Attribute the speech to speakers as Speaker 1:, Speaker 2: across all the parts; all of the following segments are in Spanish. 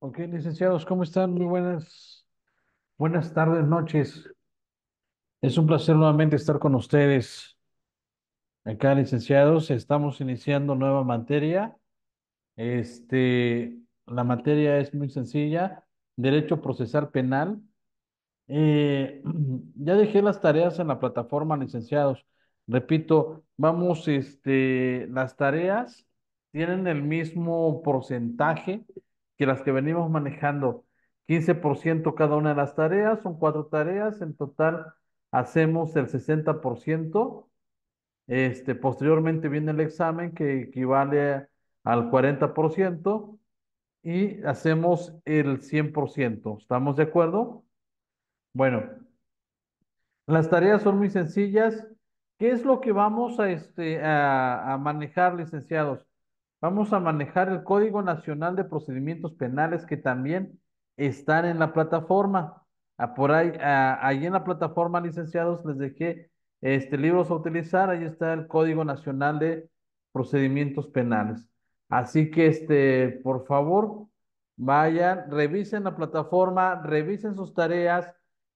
Speaker 1: Ok, licenciados, ¿cómo están? Muy buenas tardes, noches. Es un placer nuevamente estar con ustedes. Acá, licenciados, estamos iniciando nueva materia. La materia es muy sencilla, Derecho Procesal Penal. Ya dejé las tareas en la plataforma, licenciados. Repito, las tareas tienen el mismo porcentaje que las que venimos manejando. 15% cada una de las tareas, son cuatro tareas. En total hacemos el 60%. Posteriormente viene el examen que equivale al 40% y hacemos el 100%. ¿Estamos de acuerdo? Bueno. Las tareas son muy sencillas. ¿Qué es lo que vamos a manejar, licenciados? Vamos a manejar el Código Nacional de Procedimientos Penales que también están en la plataforma. Por ahí, ahí en la plataforma, licenciados, les dejé libros a utilizar. Ahí está el Código Nacional de Procedimientos Penales. Así que, por favor, vayan, revisen la plataforma, revisen sus tareas.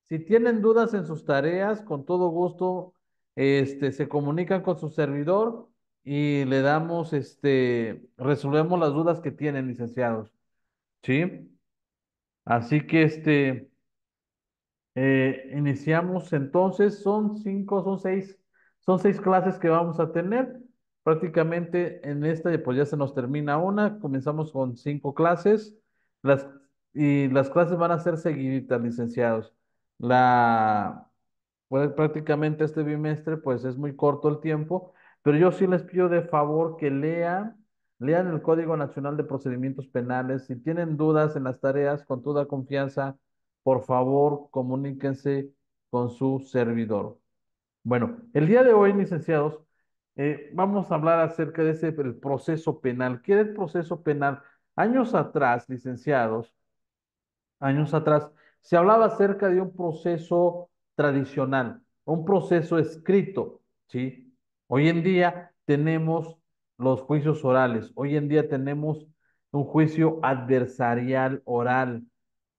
Speaker 1: Si tienen dudas en sus tareas, con todo gusto, se comunican con su servidor y le damos, resolvemos las dudas que tienen, licenciados. ¿Sí? Así que, iniciamos entonces, son seis clases que vamos a tener. Prácticamente en esta, pues ya se nos termina una, comenzamos con cinco clases, las, y las clases van a ser seguiditas, licenciados. La, pues prácticamente este bimestre, pues es muy corto el tiempo, pero yo sí les pido de favor que lean el Código Nacional de Procedimientos Penales. Si tienen dudas en las tareas, con toda confianza por favor, comuníquense con su servidor. Bueno, el día de hoy, licenciados, vamos a hablar acerca de el proceso penal. ¿Qué es el proceso penal? Años atrás, licenciados, años atrás, se hablaba acerca de un proceso tradicional, un proceso escrito, ¿sí? Hoy en día tenemos los juicios orales, hoy en día tenemos un juicio adversarial oral,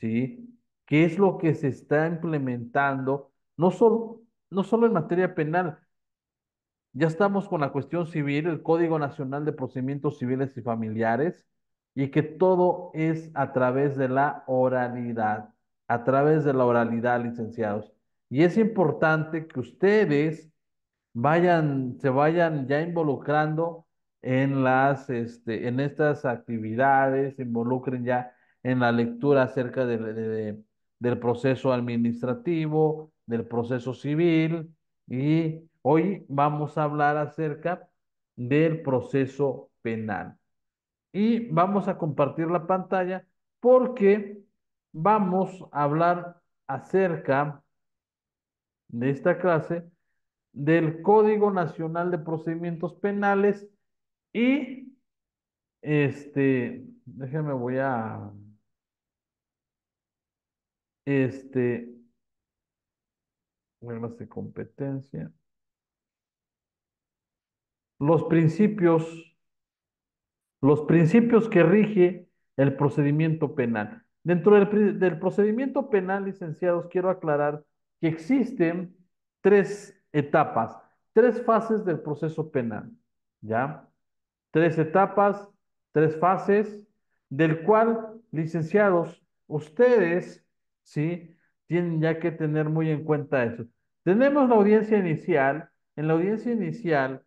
Speaker 1: ¿sí? ¿Qué es lo que se está implementando? No solo en materia penal, ya estamos con la cuestión civil, el Código Nacional de Procedimientos Civiles y Familiares, y que todo es a través de la oralidad, licenciados. Y es importante que ustedes se vayan ya involucrando en estas actividades, se involucren ya en la lectura acerca del proceso administrativo, del proceso civil, y hoy vamos a hablar acerca del proceso penal. Y vamos a compartir la pantalla porque vamos a hablar acerca de esta clase del Código Nacional de Procedimientos Penales y déjenme voy a, este, reglas de competencia, los principios, los principios que rige el procedimiento penal. Dentro del procedimiento penal, licenciados, quiero aclarar que existen tres etapas, tres fases del proceso penal, ¿ya? Tres etapas, tres fases, del cual, licenciados, ustedes, ¿sí? Tienen ya que tener muy en cuenta eso. Tenemos la audiencia inicial, en la audiencia inicial,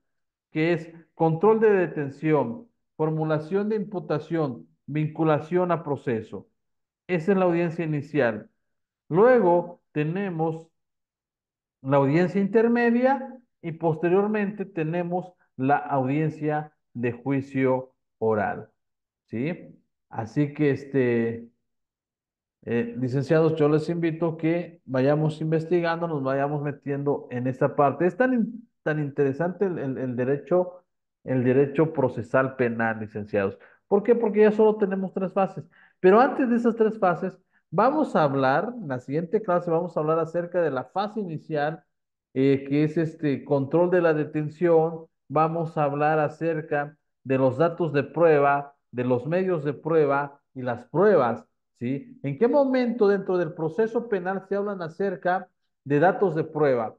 Speaker 1: que es control de detención, formulación de imputación, vinculación a proceso. Esa es la audiencia inicial. Luego tenemos la audiencia intermedia y posteriormente tenemos la audiencia de juicio oral, ¿sí? Así que, licenciados, yo les invito a que vayamos investigando, nos vayamos metiendo en esta parte. Es tan interesante el derecho procesal penal, licenciados. ¿Por qué? Porque ya solo tenemos tres fases. Pero antes de esas tres fases, vamos a hablar, en la siguiente clase vamos a hablar acerca de la fase inicial, que es este control de la detención. Vamos a hablar acerca de los datos de prueba, de los medios de prueba y las pruebas. ¿sí? ¿En qué momento dentro del proceso penal se hablan acerca de datos de prueba?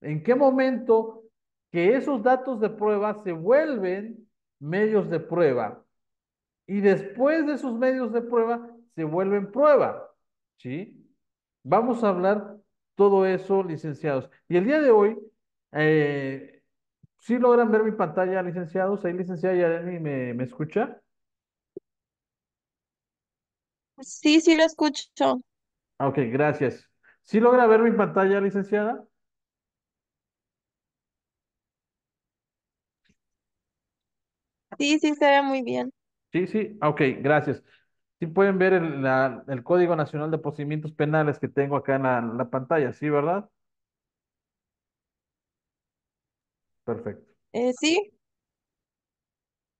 Speaker 1: ¿En qué momento que esos datos de prueba se vuelven medios de prueba? Y después de esos medios de prueba se vuelven prueba, ¿sí? Vamos a hablar todo eso, licenciados. Y el día de hoy, ¿sí logran ver mi pantalla, licenciados? Ahí, licenciada Yareni, ¿me escucha?
Speaker 2: Sí, sí lo escucho.
Speaker 1: Ah, ok, gracias. ¿Sí logra ver mi pantalla, licenciada?
Speaker 2: Sí, sí se ve muy bien.
Speaker 1: Sí, sí, ah, ok, gracias. Sí pueden ver el Código Nacional de Procedimientos Penales que tengo acá en la pantalla, ¿sí, verdad? Perfecto.
Speaker 2: Sí,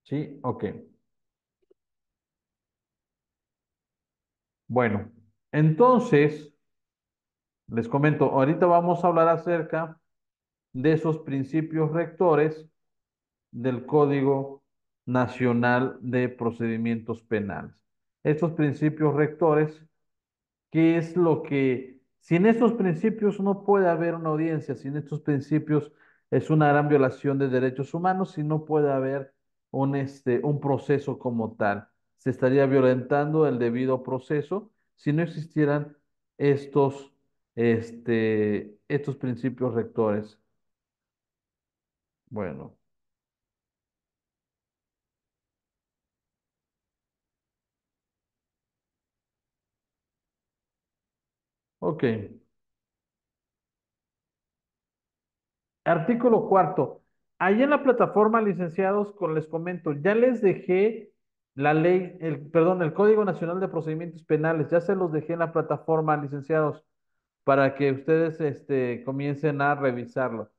Speaker 1: Sí, ok. Bueno, entonces, les comento, ahorita vamos a hablar acerca de esos principios rectores del Código Nacional de Procedimientos Penales. Estos principios rectores, ¿qué es lo que, sin estos principios no puede haber una audiencia, sin estos principios es una gran violación de derechos humanos y no puede haber un proceso como tal? Se estaría violentando el debido proceso si no existieran estos, estos principios rectores. Bueno, ok. Artículo cuarto. Ahí en la plataforma, licenciados, les comento, ya les dejé la ley, perdón, el Código Nacional de Procedimientos Penales, ya se los dejé en la plataforma, licenciados, para que ustedes comiencen a revisarlo.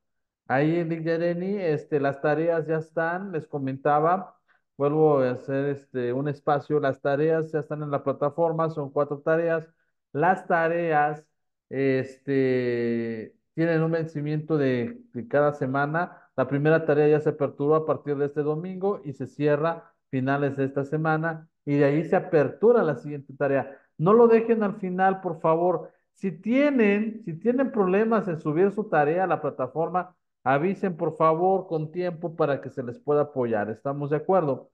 Speaker 1: Ahí en Yareni, las tareas ya están, les comentaba, vuelvo a hacer un espacio, las tareas ya están en la plataforma, son 4 tareas. Las tareas tienen un vencimiento de cada semana. La primera tarea ya se aperturó a partir de este domingo y se cierra finales de esta semana y de ahí se apertura la siguiente tarea. No lo dejen al final, por favor. Si tienen problemas en subir su tarea a la plataforma, avisen por favor con tiempo para que se les pueda apoyar. ¿Estamos de acuerdo?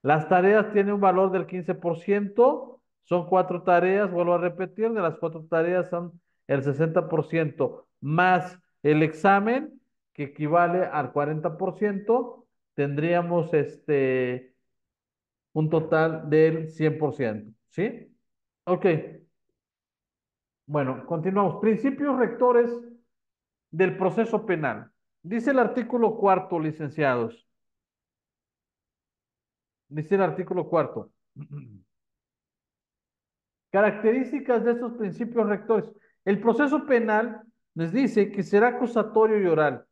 Speaker 1: Las tareas tienen un valor del 15%. Son 4 tareas, vuelvo a repetir, de las 4 tareas son el 60% más el examen, que equivale al 40%. Tendríamos un total del 100%. ¿Sí? Ok, bueno, continuamos. Principios rectores del proceso penal. Dice el artículo cuarto, licenciados. Dice el artículo cuarto. Características de estos principios rectores. El proceso penal les dice que será acusatorio y oral.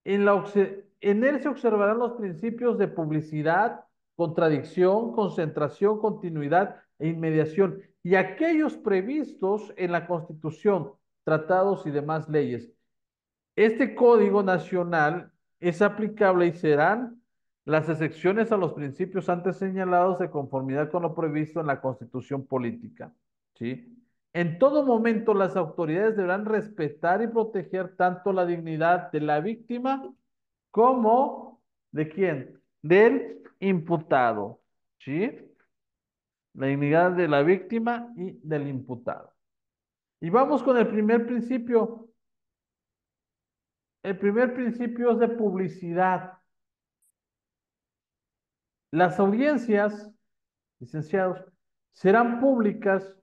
Speaker 1: En él se observarán los principios de publicidad, contradicción, concentración, continuidad e inmediación y aquellos previstos en la Constitución, tratados y demás leyes. Este Código Nacional es aplicable y serán las excepciones a los principios antes señalados de conformidad con lo previsto en la Constitución Política. ¿Sí? En todo momento, las autoridades deberán respetar y proteger tanto la dignidad de la víctima como ¿de quién? Del imputado. ¿Sí? La dignidad de la víctima y del imputado. Y vamos con el primer principio. El primer principio es de publicidad. Las audiencias, licenciados, serán públicas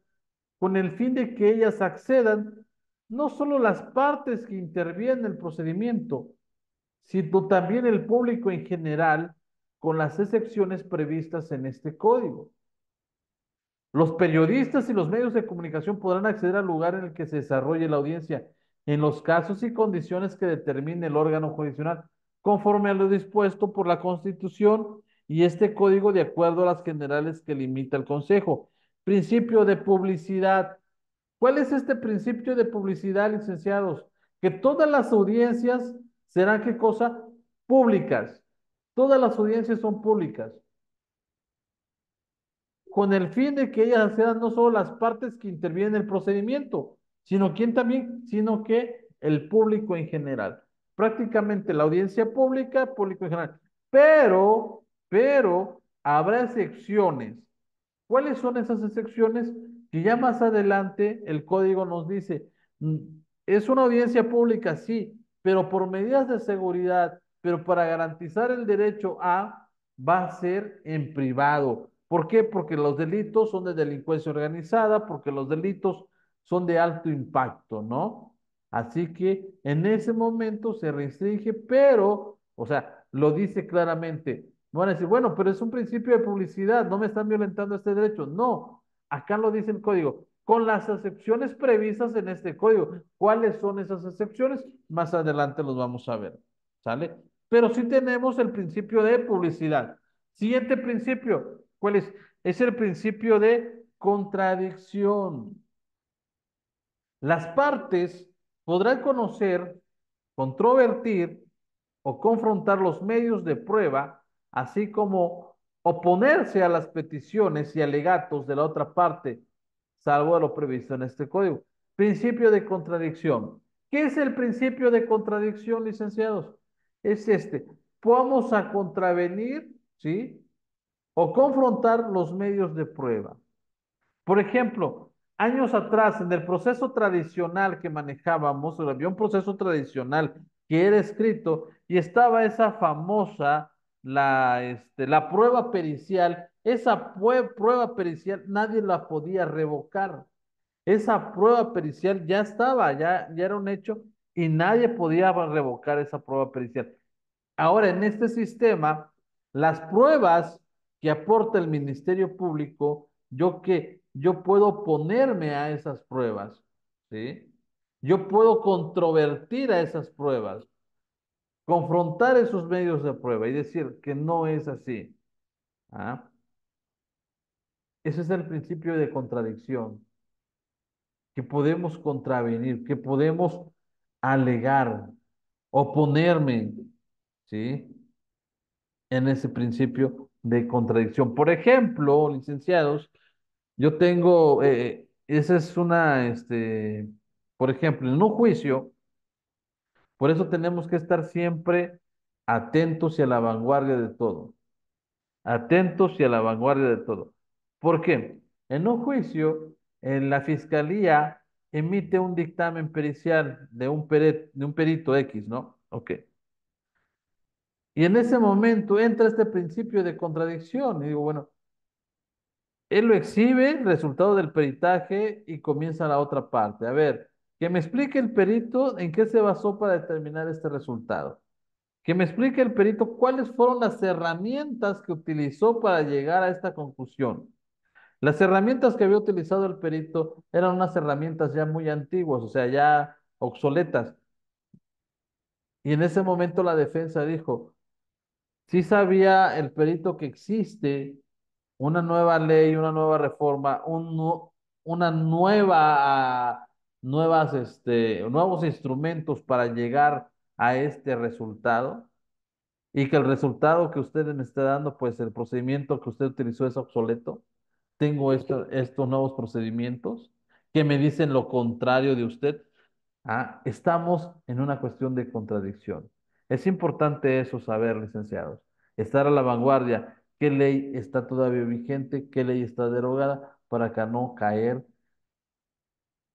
Speaker 1: con el fin de que ellas accedan no solo las partes que intervienen en el procedimiento, sino también el público en general, con las excepciones previstas en este código. Los periodistas y los medios de comunicación podrán acceder al lugar en el que se desarrolle la audiencia en los casos y condiciones que determine el órgano jurisdiccional, conforme a lo dispuesto por la Constitución y este código de acuerdo a las generales que limita el Consejo. Principio de publicidad. ¿Cuál es este principio de publicidad, licenciados? Que todas las audiencias serán, ¿qué cosa? Públicas. Todas las audiencias son públicas. con el fin de que ellas sean no solo las partes que intervienen en el procedimiento, sino quien también, sino que el público en general. Prácticamente la audiencia pública, público en general. Pero habrá excepciones. ¿Cuáles son esas excepciones? Que ya más adelante el código nos dice, mm, es una audiencia pública, sí, pero por medidas de seguridad, pero para garantizar el derecho a, va a ser en privado. ¿Por qué? Porque los delitos son de delincuencia organizada, porque los delitos son de alto impacto, ¿no? Así que en ese momento se restringe, pero, o sea, lo dice claramente. Van a decir, bueno, pero es un principio de publicidad, no me están violentando este derecho. No, acá lo dice el código, con las excepciones previstas en este código. ¿Cuáles son esas excepciones? Más adelante los vamos a ver, ¿sale? Pero sí tenemos el principio de publicidad. Siguiente principio, ¿cuál es? Es el principio de contradicción. Las partes podrán conocer, controvertir o confrontar los medios de prueba, así como oponerse a las peticiones y alegatos de la otra parte, salvo lo previsto en este código. Principio de contradicción. ¿Qué es el principio de contradicción, licenciados? Es este. Vamos a contravenir, ¿sí? O confrontar los medios de prueba. Por ejemplo, años atrás, en el proceso tradicional que manejábamos, había un proceso tradicional que era escrito y estaba esa famosa, la prueba pericial. Esa prueba pericial nadie la podía revocar. Esa prueba pericial ya estaba, ya era un hecho y nadie podía revocar esa prueba pericial. Ahora, en este sistema, las pruebas que aporta el Ministerio Público, yo puedo ponerme a esas pruebas, ¿sí? Yo puedo controvertir a esas pruebas, confrontar esos medios de prueba y decir que no es así. ¿Ah? Ese es el principio de contradicción, que podemos contravenir, que podemos alegar, oponerme, ¿sí? En ese principio de contradicción. Por ejemplo, licenciados, yo tengo, esa es por ejemplo, en un juicio, por eso tenemos que estar siempre atentos y a la vanguardia de todo, atentos y a la vanguardia de todo. ¿Por qué? En un juicio, en la fiscalía emite un dictamen pericial de un perito X, ¿no? Ok. Y en ese momento entra este principio de contradicción. Y digo, bueno, él lo exhibe, el resultado del peritaje, y comienza la otra parte. A ver, que me explique el perito en qué se basó para determinar este resultado. Que me explique el perito cuáles fueron las herramientas que utilizó para llegar a esta conclusión. Las herramientas que había utilizado el perito eran unas herramientas ya muy antiguas, o sea, ya obsoletas. Y en ese momento la defensa dijo, sí sabía el perito que existe una nueva ley, una nueva reforma, una nuevos instrumentos para llegar a este resultado y que el resultado que usted me está dando, pues el procedimiento que usted utilizó es obsoleto. Tengo estos nuevos procedimientos que me dicen lo contrario de usted. Ah, estamos en una cuestión de contradicción. Es importante eso saber, licenciados. Estar a la vanguardia. ¿Qué ley está todavía vigente? ¿Qué ley está derogada? Para que no caer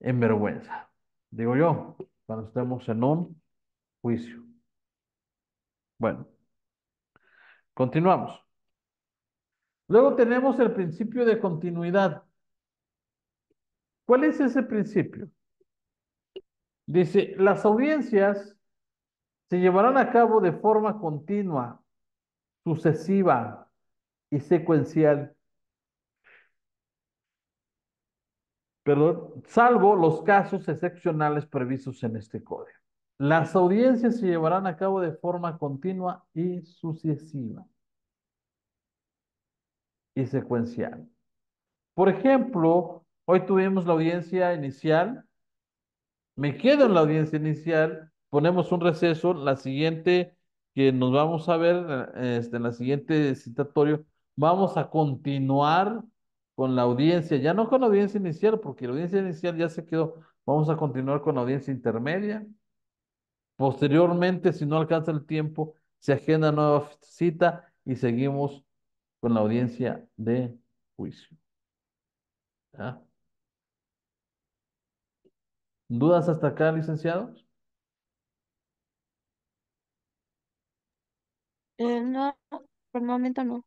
Speaker 1: en vergüenza. Digo yo, cuando estemos en un juicio. Bueno, continuamos. Luego tenemos el principio de continuidad. ¿Cuál es ese principio? Dice, las audiencias se llevarán a cabo de forma continua, sucesiva y secuencial, perdón, salvo los casos excepcionales previstos en este código. Las audiencias se llevarán a cabo de forma continua y sucesiva y secuencial. Por ejemplo, hoy tuvimos la audiencia inicial, me quedo en la audiencia inicial, ponemos un receso, la siguiente que nos vamos a ver, en la siguiente citatorio, vamos a continuar con la audiencia, ya no con la audiencia inicial, porque la audiencia inicial ya se quedó. Vamos a continuar con la audiencia intermedia. Posteriormente, si no alcanza el tiempo, se agenda nueva cita y seguimos con la audiencia de juicio. ¿Ya? ¿Dudas hasta acá, licenciados?
Speaker 2: No, por el momento no.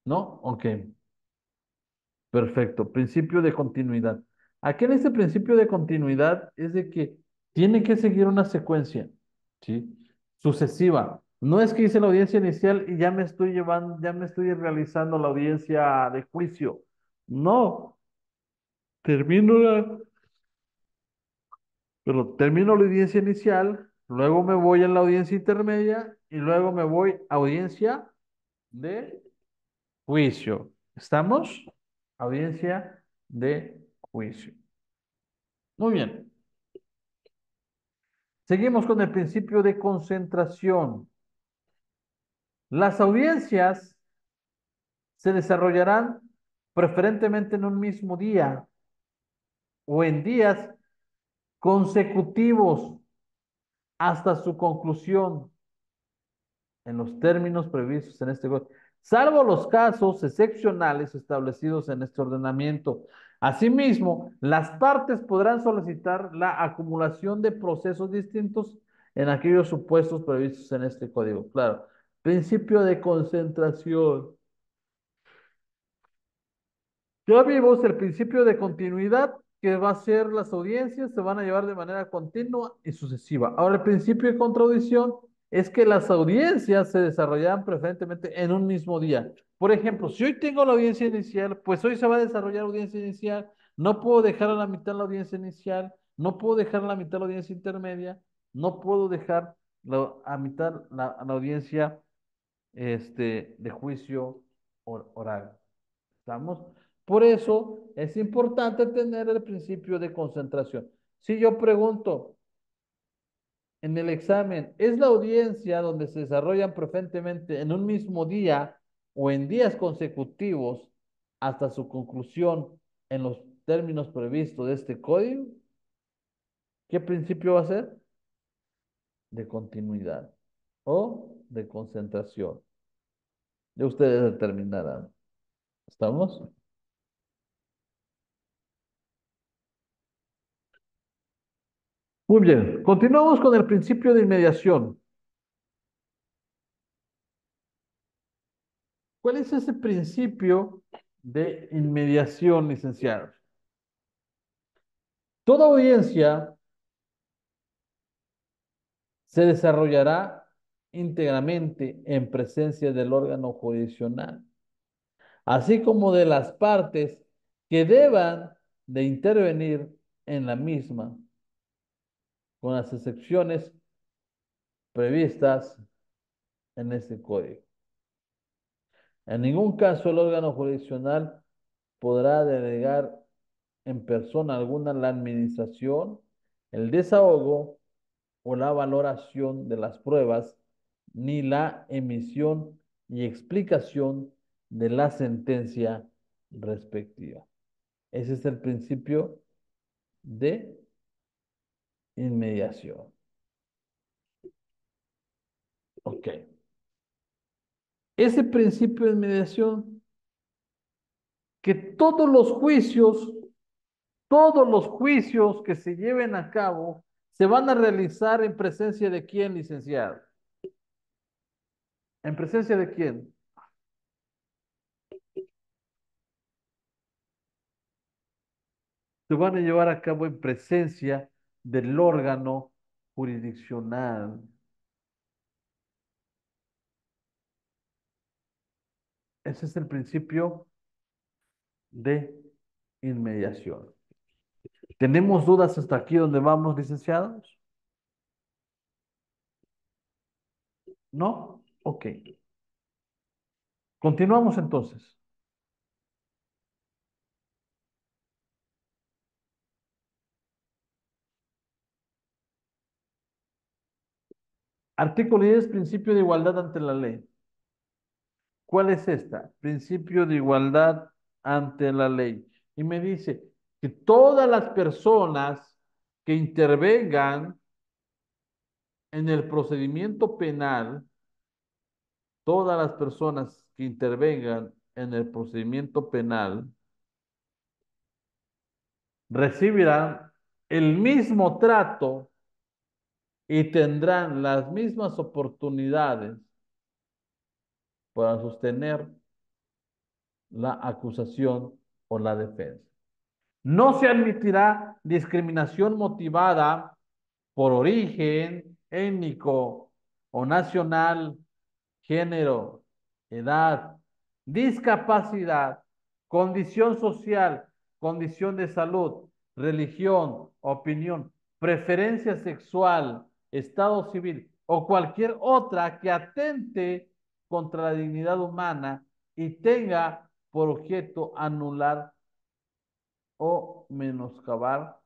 Speaker 1: ¿No? Ok, perfecto. Principio de continuidad. Aquí en este principio de continuidad es de que tiene que seguir una secuencia, ¿sí? Sucesiva. No es que hice la audiencia inicial y ya me estoy llevando, ya me estoy realizando la audiencia de juicio. No, termino termino la audiencia inicial, luego me voy a la audiencia intermedia y luego me voy a audiencia de juicio. ¿Estamos? Audiencia de juicio. Muy bien. Seguimos con el principio de concentración. Las audiencias se desarrollarán preferentemente en un mismo día o en días consecutivos hasta su conclusión en los términos previstos en este código, salvo los casos excepcionales establecidos en este ordenamiento. Asimismo, las partes podrán solicitar la acumulación de procesos distintos en aquellos supuestos previstos en este código. Claro, principio de concentración. Ya vimos el principio de continuidad, que va a ser las audiencias, se van a llevar de manera continua y sucesiva. Ahora, el principio de contradicción es que las audiencias se desarrollarán preferentemente en un mismo día. Por ejemplo, si hoy tengo la audiencia inicial, pues hoy se va a desarrollar la audiencia inicial, no puedo dejar a la mitad la audiencia inicial, no puedo dejar a la mitad la audiencia intermedia, no puedo dejar a mitad la audiencia de juicio oral. ¿Estamos? Por eso es importante tener el principio de concentración. Si yo pregunto en el examen, ¿es la audiencia donde se desarrollan preferentemente en un mismo día o en días consecutivos hasta su conclusión en los términos previstos de este código? ¿Qué principio va a ser? De continuidad o de concentración. Ya ustedes determinarán. ¿Estamos? Muy bien. Continuamos con el principio de inmediación. ¿Cuál es ese principio de inmediación, licenciado? Toda audiencia se desarrollará íntegramente en presencia del órgano jurisdiccional, así como de las partes que deban de intervenir en la misma, con las excepciones previstas en este código. En ningún caso el órgano jurisdiccional podrá delegar en persona alguna la administración, el desahogo o la valoración de las pruebas, ni la emisión y explicación de la sentencia respectiva. Ese es el principio de inmediación. Ok. Ese principio de inmediación, que todos los juicios que se lleven a cabo, se van a realizar en presencia de quién, licenciado. ¿En presencia de quién? Se van a llevar a cabo en presencia del órgano jurisdiccional. Ese es el principio de inmediación. ¿Tenemos dudas hasta aquí donde vamos, licenciados? ¿No? Ok. Continuamos entonces. Artículo 10, principio de igualdad ante la ley. ¿Cuál es esta? Principio de igualdad ante la ley. Y me dice que todas las personas que intervengan en el procedimiento penal, todas las personas que intervengan en el procedimiento penal recibirán el mismo trato y tendrán las mismas oportunidades para sostener la acusación o la defensa. No se admitirá discriminación motivada por origen étnico o nacional, género, edad, discapacidad, condición social, condición de salud, religión, opinión, preferencia sexual, estado civil o cualquier otra que atente contra la dignidad humana y tenga por objeto anular o menoscabar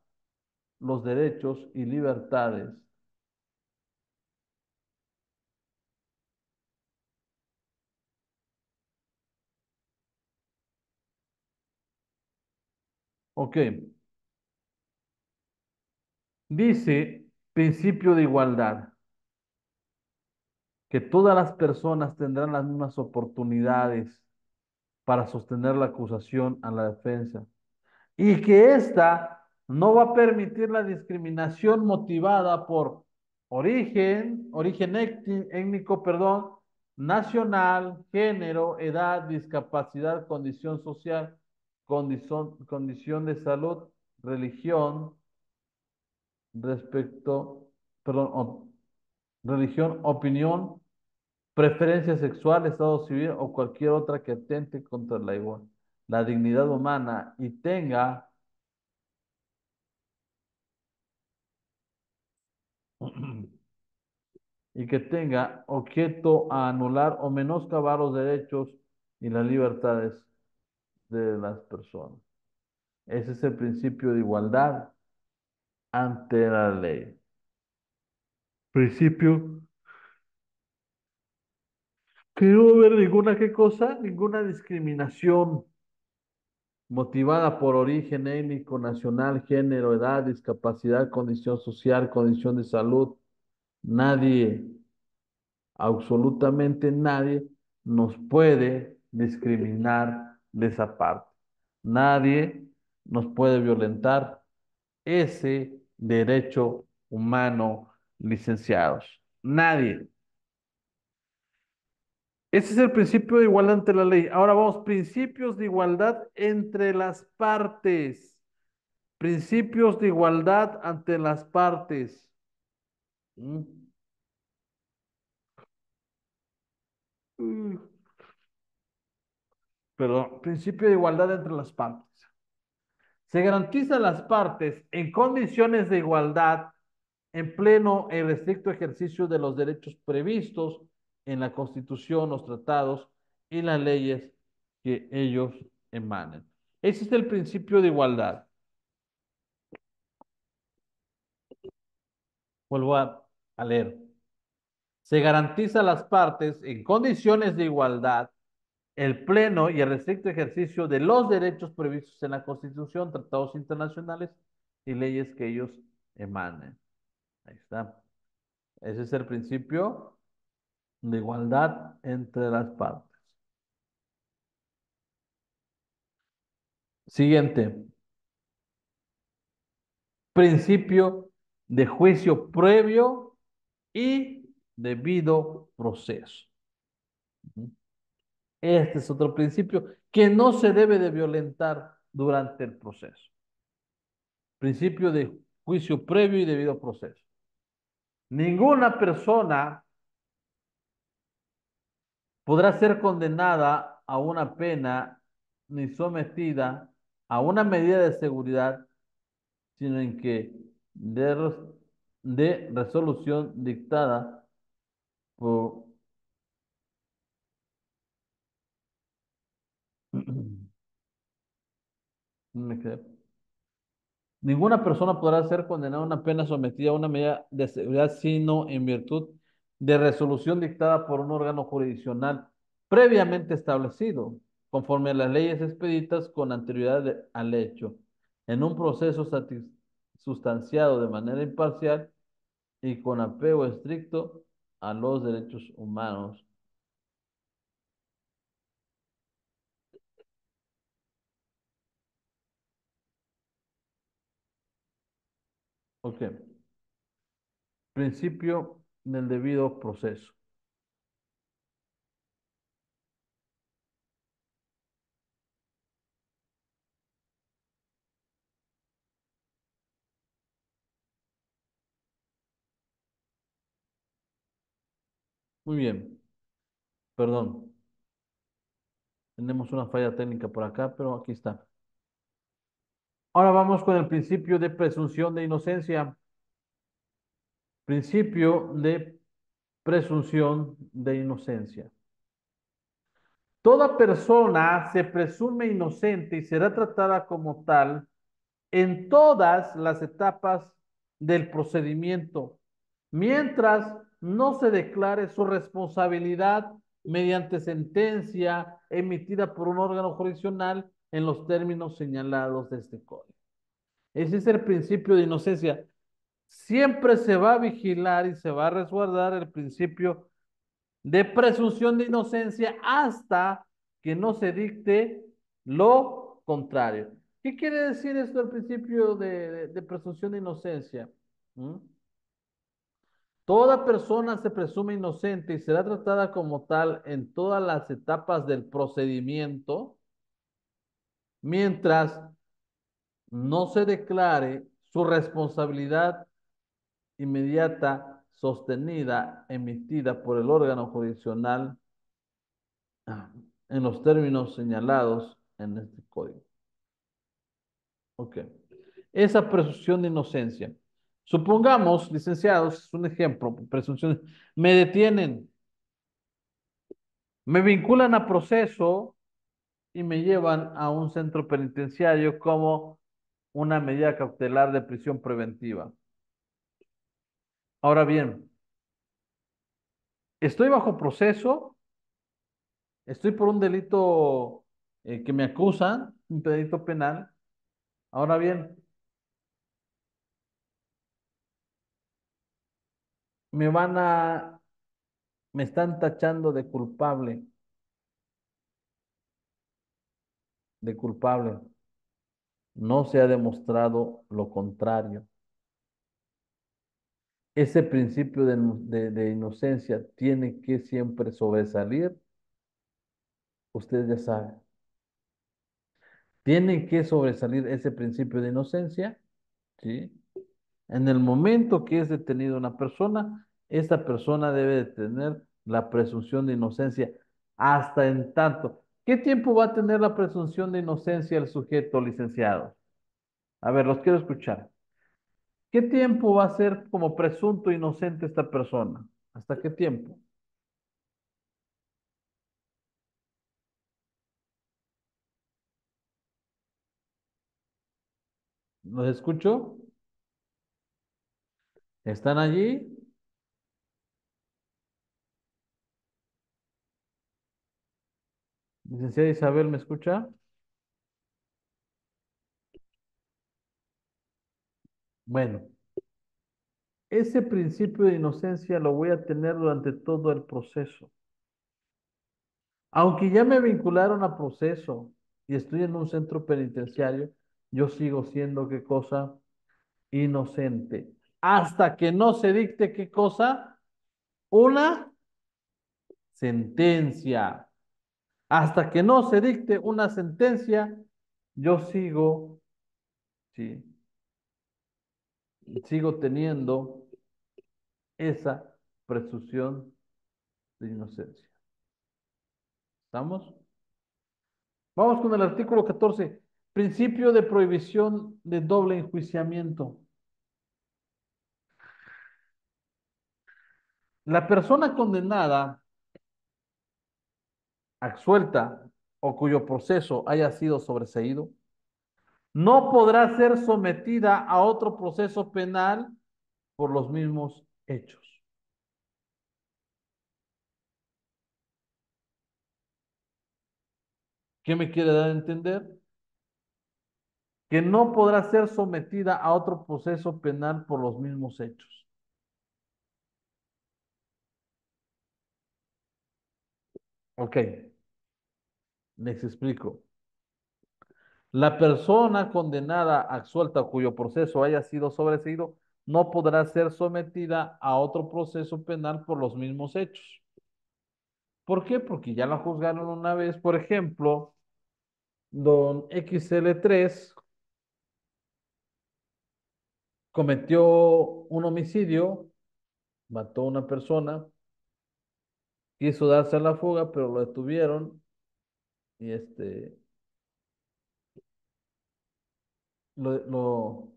Speaker 1: los derechos y libertades. Ok, dice principio de igualdad, que todas las personas tendrán las mismas oportunidades para sostener la acusación a la defensa y que ésta no va a permitir la discriminación motivada por origen étnico, perdón, nacional, género, edad, discapacidad, condición social, condición de salud, religión, respecto, perdón, religión, opinión, preferencia sexual, estado civil o cualquier otra que atente contra la dignidad humana y tenga y que tenga objeto a anular o menoscabar los derechos y las libertades de las personas. Ese es el principio de igualdad ante la ley. Principio que no va a haber ninguna, ¿qué cosa? Ninguna discriminación motivada por origen étnico, nacional, género, edad, discapacidad, condición social, condición de salud. Nadie, absolutamente nadie, nos puede discriminar de esa parte. Nadie nos puede violentar ese derecho humano, licenciados. Nadie. Ese es el principio de igualdad ante la ley. Ahora vamos, principios de igualdad entre las partes. Principios de igualdad ante las partes. Mm. Mm. Perdón, principio de igualdad entre las partes. Se garantiza a las partes en condiciones de igualdad en pleno y restricto ejercicio de los derechos previstos en la Constitución, los tratados y las leyes que ellos emanen. Ese es el principio de igualdad. Vuelvo a leer. Se garantiza a las partes en condiciones de igualdad el pleno y el restricto ejercicio de los derechos previstos en la Constitución, tratados internacionales y leyes que ellos emanen. Ahí está. Ese es el principio de igualdad entre las partes. Siguiente. Principio de juicio previo y debido proceso. Este es otro principio que no se debe de violentar durante el proceso. Principio de juicio previo y debido proceso. Ninguna persona podrá ser condenada a una pena ni sometida a una medida de seguridad, sino en que de resolución dictada por me quedé. Ninguna persona podrá ser condenada a una pena sometida a una medida de seguridad, sino en virtud de resolución dictada por un órgano jurisdiccional previamente establecido, conforme a las leyes expeditas con anterioridad al hecho, en un proceso sustanciado de manera imparcial y con apego estricto a los derechos humanos. Ok. Principio del debido proceso. Muy bien. Perdón. Tenemos una falla técnica por acá, pero aquí está. Ahora vamos con el principio de presunción de inocencia. Principio de presunción de inocencia. Toda persona se presume inocente y será tratada como tal en todas las etapas del procedimiento, mientras no se declare su responsabilidad mediante sentencia emitida por un órgano jurisdiccional en los términos señalados de este código. Ese es el principio de inocencia. Siempre se va a vigilar y se va a resguardar el principio de presunción de inocencia hasta que no se dicte lo contrario. ¿Qué quiere decir esto del principio de presunción de inocencia? ¿Mm? Toda persona se presume inocente y será tratada como tal en todas las etapas del procedimiento, mientras no se declare su responsabilidad inmediata, sostenida, emitida por el órgano jurisdiccional en los términos señalados en este código. Ok. Esa presunción de inocencia. Supongamos, licenciados, es un ejemplo, presunción, me detienen, me vinculan a proceso y me llevan a un centro penitenciario como una medida cautelar de prisión preventiva. Ahora bien, estoy bajo proceso, estoy por un delito que me acusan, un delito penal. Ahora bien, me van a me están tachando de culpable, de culpable. No se ha demostrado lo contrario. Ese principio de inocencia tiene que siempre sobresalir. Usted ya sabe. Tiene que sobresalir ese principio de inocencia, ¿sí? En el momento que es detenida una persona, esta persona debe de tener la presunción de inocencia hasta en tanto. ¿Qué tiempo va a tener la presunción de inocencia el sujeto licenciado? A ver, los quiero escuchar. ¿Qué tiempo va a ser como presunto inocente esta persona? ¿Hasta qué tiempo? ¿Los escucho? ¿Están allí? Licenciada Isabel, ¿me escucha? Bueno, ese principio de inocencia lo voy a tener durante todo el proceso. Aunque ya me vincularon a proceso y estoy en un centro penitenciario, yo sigo siendo, ¿qué cosa? Inocente. Hasta que no se dicte, ¿qué cosa? Una sentencia. Hasta que no se dicte una sentencia, yo sigo, sí, sigo teniendo esa presunción de inocencia. ¿Estamos? Vamos con el artículo 14. Principio de prohibición de doble enjuiciamiento. La persona condenada, absuelta o cuyo proceso haya sido sobreseído, no podrá ser sometida a otro proceso penal por los mismos hechos. ¿Qué me quiere dar a entender? Que no podrá ser sometida a otro proceso penal por los mismos hechos. Ok, les explico. La persona condenada, absuelta, cuyo proceso haya sido sobreseído, no podrá ser sometida a otro proceso penal por los mismos hechos. ¿Por qué? Porque ya la juzgaron una vez. Por ejemplo, don XL3 cometió un homicidio, mató a una persona, quiso darse a la fuga, pero lo detuvieron y lo, lo,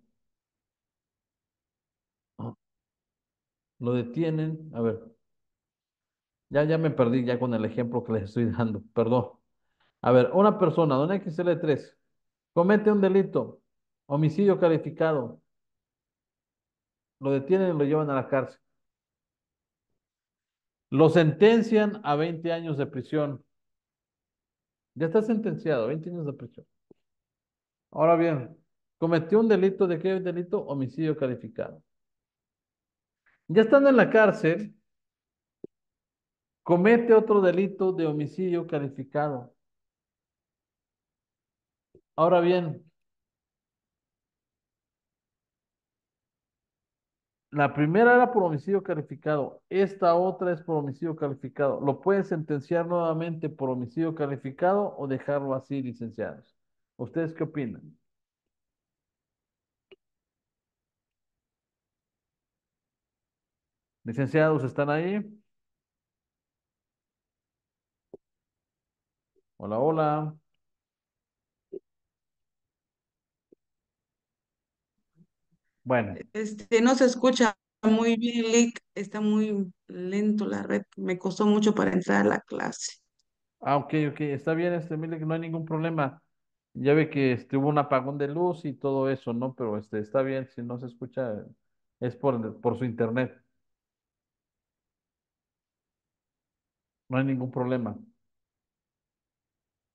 Speaker 1: lo detienen. A ver, ya me perdí ya con el ejemplo que les estoy dando, perdón. A ver, una persona, don XL3, comete un delito, homicidio calificado, lo detienen y lo llevan a la cárcel. Lo sentencian a 20 años de prisión. Ya está sentenciado, 20 años de prisión. Ahora bien, cometió un delito, ¿de qué delito? Homicidio calificado. Ya estando en la cárcel, comete otro delito de homicidio calificado. Ahora bien, la primera era por homicidio calificado, esta otra es por homicidio calificado. ¿Lo pueden sentenciar nuevamente por homicidio calificado o dejarlo así, licenciados? ¿Ustedes qué opinan? Licenciados, ¿están ahí? Hola, hola. Bueno,
Speaker 3: No se escucha muy bien, Lick. Está muy lento la red. Me costó mucho para entrar a la clase.
Speaker 1: ok, ok, está bien, mire que no hay ningún problema. Ya ve que hubo un apagón de luz y todo eso, ¿no? Pero está bien, si no se escucha, es por su internet, no hay ningún problema.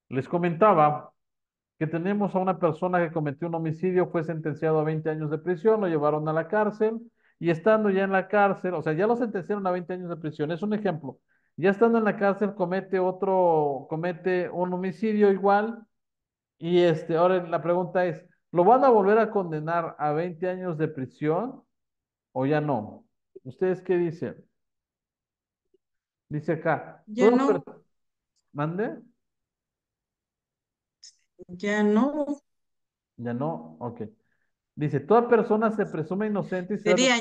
Speaker 1: Les comentaba que tenemos a una persona que cometió un homicidio, fue sentenciado a 20 años de prisión, lo llevaron a la cárcel y estando ya en la cárcel, o sea, ya lo sentenciaron a 20 años de prisión, es un ejemplo. Ya estando en la cárcel comete un homicidio igual y ahora la pregunta es, ¿lo van a volver a condenar a 20 años de prisión o ya no? ¿Ustedes qué dicen? Dice acá,
Speaker 3: Ya no,
Speaker 1: ¿mande?
Speaker 3: ya no.
Speaker 1: Ya no, ok. Dice, toda persona se presume inocente y será
Speaker 3: Sería,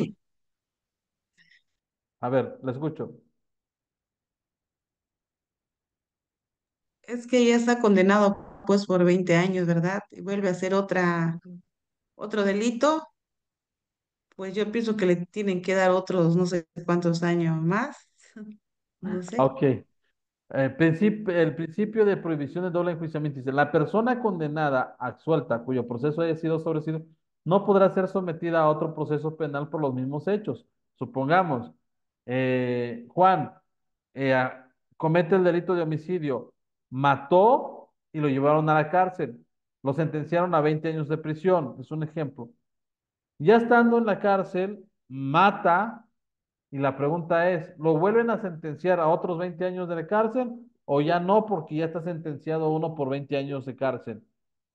Speaker 1: A ver, la escucho.
Speaker 3: es que ya está condenado pues por 20 años, ¿verdad? Y vuelve a hacer otro delito, pues yo pienso que le tienen que dar otros no sé cuántos años más. No sé.
Speaker 1: Ok. El principio de prohibición de doble enjuiciamiento dice, la persona condenada, absuelta, cuyo proceso haya sido sobreseído, no podrá ser sometida a otro proceso penal por los mismos hechos. Supongamos, Juan comete el delito de homicidio, mató y lo llevaron a la cárcel. Lo sentenciaron a 20 años de prisión, es un ejemplo. Ya estando en la cárcel, mata. Y la pregunta es, ¿lo vuelven a sentenciar a otros 20 años de cárcel o ya no porque ya está sentenciado uno por 20 años de cárcel?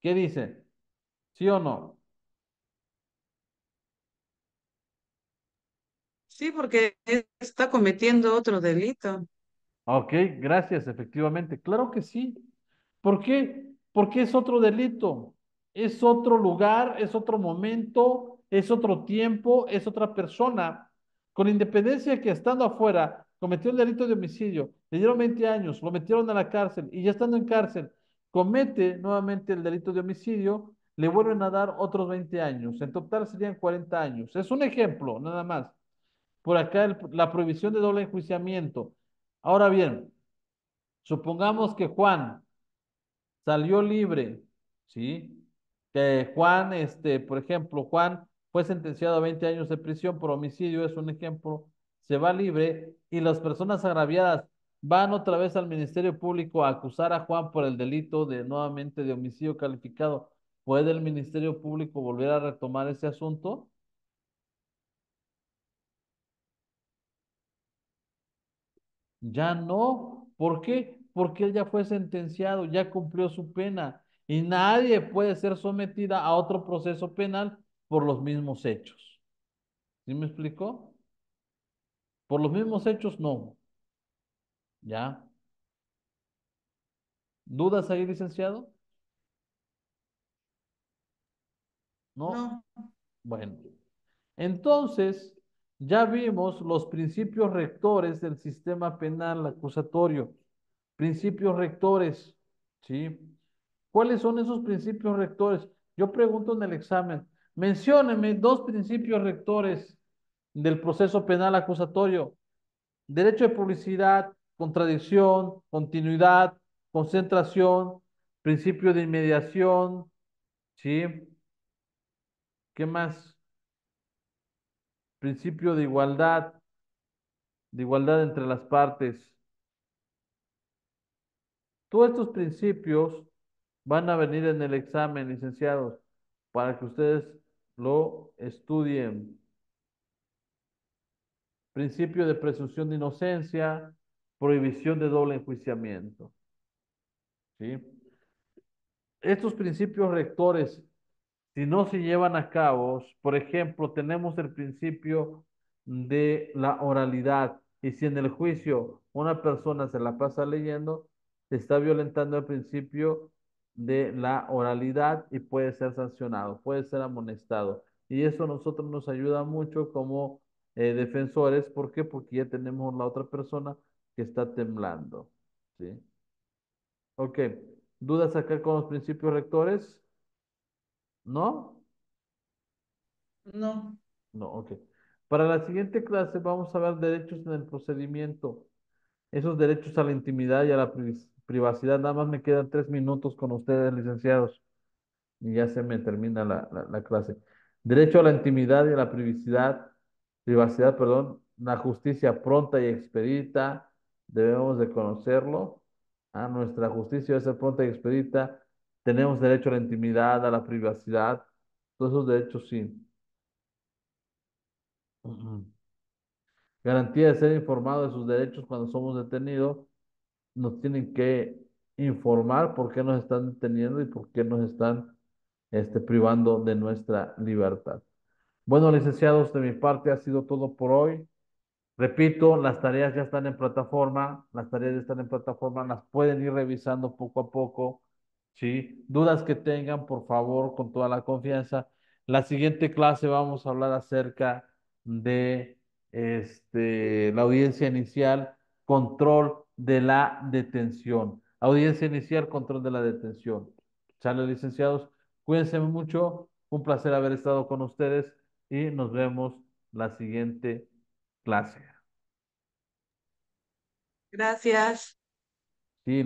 Speaker 1: ¿Qué dice? ¿Sí o no?
Speaker 3: Sí, porque está cometiendo otro delito.
Speaker 1: Ok, gracias, efectivamente. Claro que sí. ¿Por qué? Porque es otro delito, es otro lugar, es otro momento, es otro tiempo, es otra persona. Con independencia de que estando afuera cometió el delito de homicidio, le dieron 20 años, lo metieron a la cárcel y ya estando en cárcel comete nuevamente el delito de homicidio, le vuelven a dar otros 20 años. En total serían 40 años. Es un ejemplo, nada más. Por acá la prohibición de doble enjuiciamiento. Ahora bien, supongamos que Juan salió libre, ¿sí? Que Juan, por ejemplo, Juan fue sentenciado a 20 años de prisión por homicidio, es un ejemplo, se va libre y las personas agraviadas Van otra vez al Ministerio Público a acusar a Juan por el delito de nuevamente de homicidio calificado. ¿Puede el Ministerio Público volver a retomar ese asunto? Ya no. ¿Por qué? Porque él ya fue sentenciado, ya cumplió su pena y nadie puede ser sometida a otro proceso penal por los mismos hechos. ¿Sí me explicó? Por los mismos hechos, no. ¿Ya? ¿Dudas ahí, licenciado? No.
Speaker 3: No,
Speaker 1: Bueno. Entonces, ya vimos los principios rectores del sistema penal acusatorio. Principios rectores, ¿sí? ¿Cuáles son esos principios rectores? Yo pregunto en el examen, mencióneme dos principios rectores del proceso penal acusatorio. Derecho de publicidad, contradicción, continuidad, concentración, principio de inmediación, ¿sí? ¿Qué más? Principio de igualdad entre las partes. Todos estos principios van a venir en el examen, licenciados, para que ustedes lo estudien. Principio de presunción de inocencia, prohibición de doble enjuiciamiento. ¿Sí? Estos principios rectores, si no se llevan a cabo, por ejemplo, tenemos el principio de la oralidad, y si en el juicio una persona se la pasa leyendo, se está violentando el principio de la oralidad y puede ser sancionado, puede ser amonestado. Y eso a nosotros nos ayuda mucho como defensores. ¿Por qué? Porque ya tenemos la otra persona que está temblando. ¿Sí? Ok. ¿Dudas acá con los principios rectores? ¿No?
Speaker 3: no,
Speaker 1: No, ok. Para la siguiente clase vamos a ver derechos en el procedimiento. Esos derechos a la intimidad y a la privacidad. Nada más me quedan 3 minutos con ustedes, licenciados, y ya se me termina la clase. Derecho a la intimidad y a la privacidad, perdón. La justicia pronta y expedita. Debemos de conocerlo. Nuestra justicia debe ser pronta y expedita. Tenemos derecho a la intimidad, a la privacidad. Todos esos derechos sí. Ujú. Garantía de ser informado de sus derechos cuando somos detenidos. Nos tienen que informar por qué nos están deteniendo y por qué nos están privando de nuestra libertad. Bueno, licenciados, de mi parte ha sido todo por hoy. Repito, las tareas ya están en plataforma, las tareas ya están en plataforma, las pueden ir revisando poco a poco, ¿sí? Dudas que tengan, por favor, con toda la confianza. La siguiente clase vamos a hablar acerca de la audiencia inicial, control de la detención. Audiencia inicial, control de la detención. ¿Sale, licenciados? Cuídense mucho, un placer haber estado con ustedes y nos vemos la siguiente clase.
Speaker 3: gracias.
Speaker 1: Sí,